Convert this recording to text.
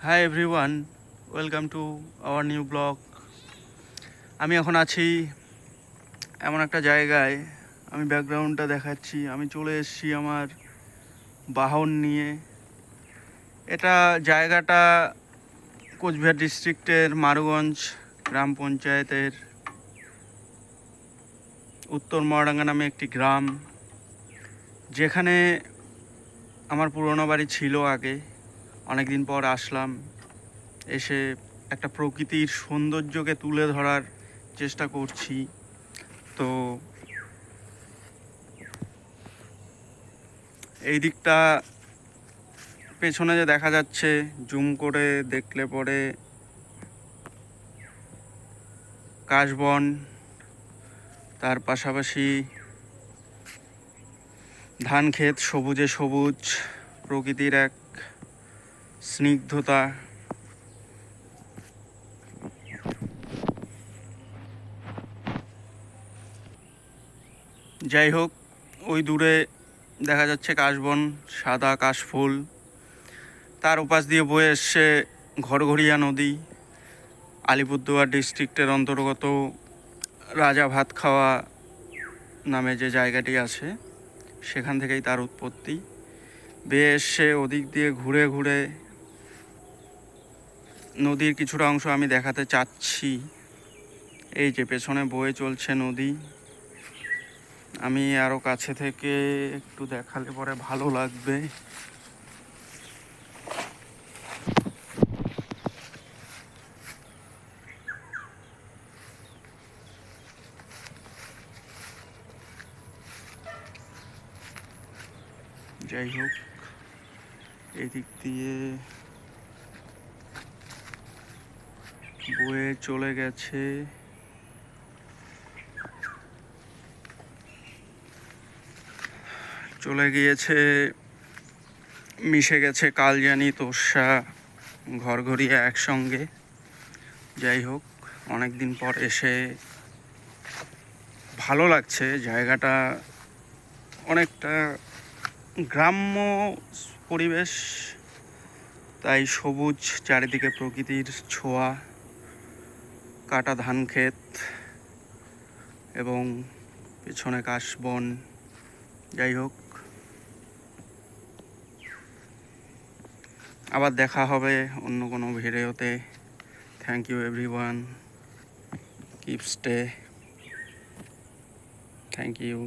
Hi everyone, welcome to our new blog. আমি এখন আছি এমন একটা জায়গায়, আমি ব্যাকগ্রাউন্ডটা দেখাচ্ছি। আমি চলে এসেছি আমার বাহন নিয়ে। এটা জায়গাটা কোচবিহার ডিস্ট্রিক্টের মারুগঞ্জ গ্রাম পঞ্চায়েতের উত্তর মহাডাঙ্গা নামে একটি গ্রাম, যেখানে আমার পুরোনো বাড়ি ছিল আগে। অনেক দিন পর আসলাম, এসে একটা প্রকৃতির সৌন্দর্যকে তুলে ধরার চেষ্টা করছি। তো এই দিকটা পেছনে যে দেখা যাচ্ছে, জুম করে দেখলে পরে কাশবন, তার পাশাপাশি ধান ক্ষেত, সবুজে সবুজ, প্রকৃতির এক স্নিগ্ধতা। যাই হোক, ওই দূরে দেখা যাচ্ছে কাশবন, সাদা কাশফুল। তার উপাস দিয়ে বয়ে এসছে ঘরঘরিয়া নদী। আলিপুরদুয়ার ডিস্ট্রিক্টের অন্তর্গত রাজা ভাতখাওয়া নামে যে জায়গাটি আছে, সেখান থেকেই তার উৎপত্তি। বেয়ে এসে ওদিক দিয়ে ঘুরে ঘুরে নদীর কিছুটা অংশ আমি দেখাতে চাচ্ছি। এই যে পেছনে বয়ে চলছে নদী। আমি আরও কাছে থেকে একটু দেখালে পরে ভালো লাগবে। যাই হোক, এদিক দিয়ে বয়ে চলে গেছে। চলে গিয়েছে, মিশে গেছে কালজানি, তোর্ষা, ঘরঘরিয়া একসঙ্গে। যাই হোক, অনেক দিন পর এসে ভালো লাগছে। জায়গাটা অনেকটা গ্রাম্য পরিবেশ, তাই সবুজ চারিদিকে, প্রকৃতির ছোঁয়া, কাটা ধান ক্ষেত এবং পেছনে কাশবন। যাই হোক, আবার দেখা হবে অন্য কোনো ভিডিওতে। Thank you everyone, keep stay, thank you.